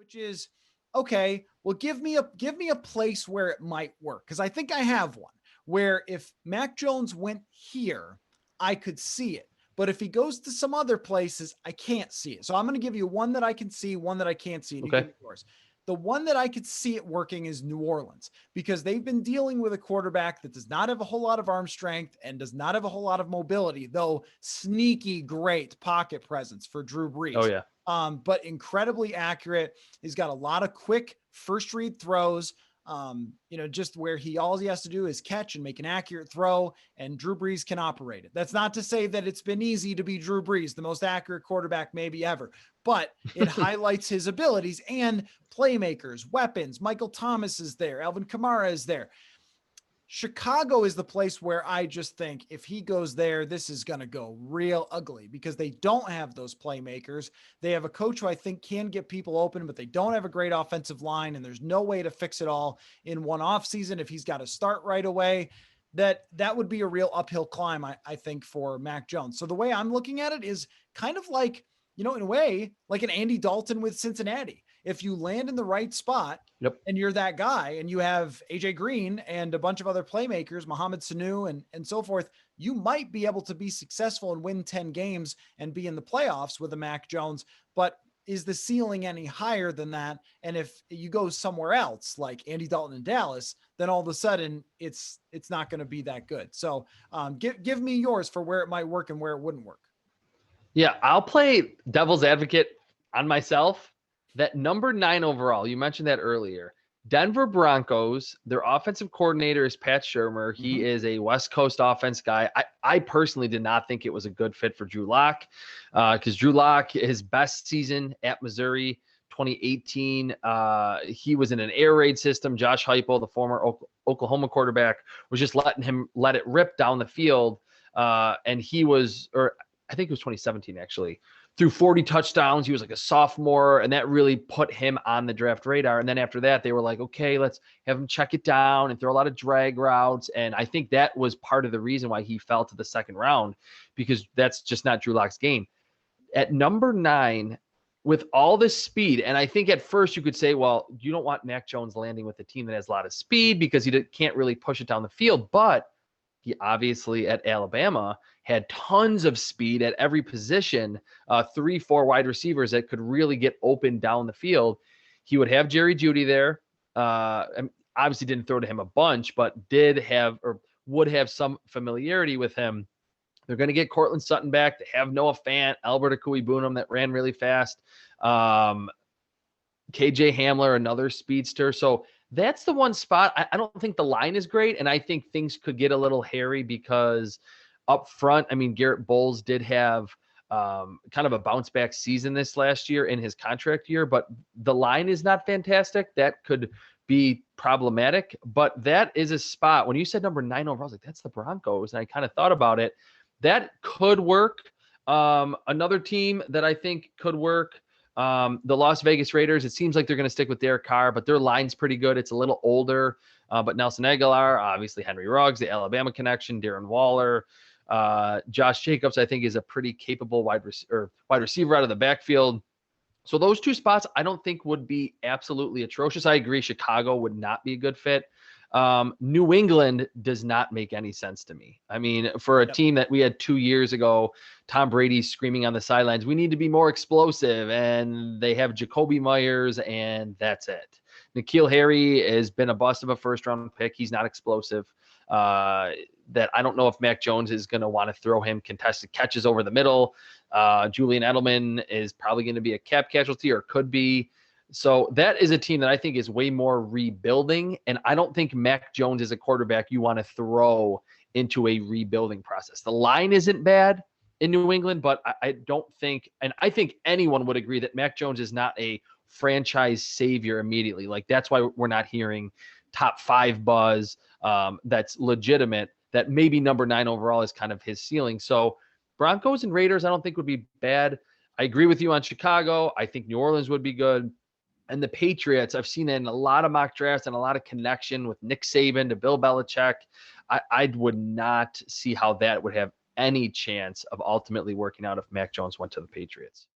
which is, okay, well, give me a place where it might work. Cause I think I have one where if Mac Jones went here, I could see it. But if he goes to some other places, I can't see it. So I'm going to give you one that I can see, one that I can't see, and you give Okay. me yours. The one that I could see it working is New Orleans, because they've been dealing with a quarterback that does not have a whole lot of arm strength and does not have a whole lot of mobility, though sneaky great pocket presence for Drew Oh Brees. yeah. But incredibly accurate. He's got a lot of quick first read throws. Just where all he has to do is catch and make an accurate throw, and Drew Brees can operate it. That's not to say that it's been easy to be Drew Brees, the most accurate quarterback maybe ever, but it highlights his abilities and playmakers, weapons. Michael Thomas is there. Alvin Kamara is there. Chicago is the place where I just think if he goes there, this is going to go real ugly because they don't have those playmakers. They have a coach who I think can get people open, but they don't have a great offensive line, and there's no way to fix it all in one offseason if he's got to start right away. That would be a real uphill climb, I think, for Mac Jones. So the way I'm looking at it is kind of like, in a way, like an Andy Dalton with Cincinnati. If you land in the right spot, Yep. and you're that guy, and you have AJ Green and a bunch of other playmakers, Mohamed Sanu and so forth, you might be able to be successful and win 10 games and be in the playoffs with a Mac Jones. But is the ceiling any higher than that? And if you go somewhere else, like Andy Dalton in Dallas, then all of a sudden it's not going to be that good. So give me yours for where it might work and where it wouldn't work. Yeah, I'll play devil's advocate on myself. That number 9 overall, you mentioned that earlier. Denver Broncos, their offensive coordinator is Pat Shurmur. He is a West Coast offense guy. I personally did not think it was a good fit for Drew Lock because Drew Lock, his best season at Missouri, 2018, he was in an air raid system. Josh Heupel, the former Oklahoma quarterback, was just letting him let it rip down the field. And he was, or I think it was 2017 actually, threw 40 touchdowns. He was like a sophomore, and that really put him on the draft radar. And then after that, they were like, okay, let's have him check it down and throw a lot of drag routes. And I think that was part of the reason why he fell to the second round, because that's just not Drew Lock's game. At number 9, with all this speed, and I think at first you could say, well, you don't want Mac Jones landing with a team that has a lot of speed because he can't really push it down the field. But he obviously at Alabama had tons of speed at every position, 3-4 wide receivers that could really get open down the field. He would have Jerry Jeudy there. Obviously didn't throw to him a bunch, but did have or would have some familiarity with him. They're going to get Cortland Sutton back. They have Noah Fant, Albert Akui-Bunum that ran really fast. KJ Hamler, another speedster. So that's the one spot. I don't think the line is great, and I think things could get a little hairy because up front, I mean, Garrett Bowles did have kind of a bounce back season this last year in his contract year, but the line is not fantastic. That could be problematic, but that is a spot. When you said number 9 overall, I was like, that's the Broncos, and I kind of thought about it. That could work. Another team that I think could work, the Las Vegas Raiders. It seems like they're going to stick with Derek Carr, but their line's pretty good. It's a little older, but Nelson Aguilar, obviously Henry Ruggs, the Alabama connection, Darren Waller, Josh Jacobs, I think is a pretty capable wide receiver out of the backfield. So those two spots I don't think would be absolutely atrocious. I agree Chicago would not be a good fit. New England does not make any sense to me. I mean, for a team that we had 2 years ago, Tom Brady screaming on the sidelines, we need to be more explosive, and they have Jacoby Myers, and that's it. N'Keal Harry has been a bust of a first-round pick. He's not explosive. That I don't know if Mac Jones is going to want to throw him contested catches over the middle. Julian Edelman is probably going to be a cap casualty, or could be. So that is a team that I think is way more rebuilding, and I don't think Mac Jones is a quarterback you want to throw into a rebuilding process. The line isn't bad in New England, but I don't think, and I think anyone would agree that Mac Jones is not a franchise savior immediately. Like, that's why we're not hearing top 5 buzz that's legitimate, that maybe number 9 overall is kind of his ceiling. So Broncos and Raiders I don't think would be bad. I agree with you on Chicago. I think New Orleans would be good. And the Patriots, I've seen it in a lot of mock drafts and a lot of connection with Nick Saban to Bill Belichick. I would not see how that would have any chance of ultimately working out if Mac Jones went to the Patriots.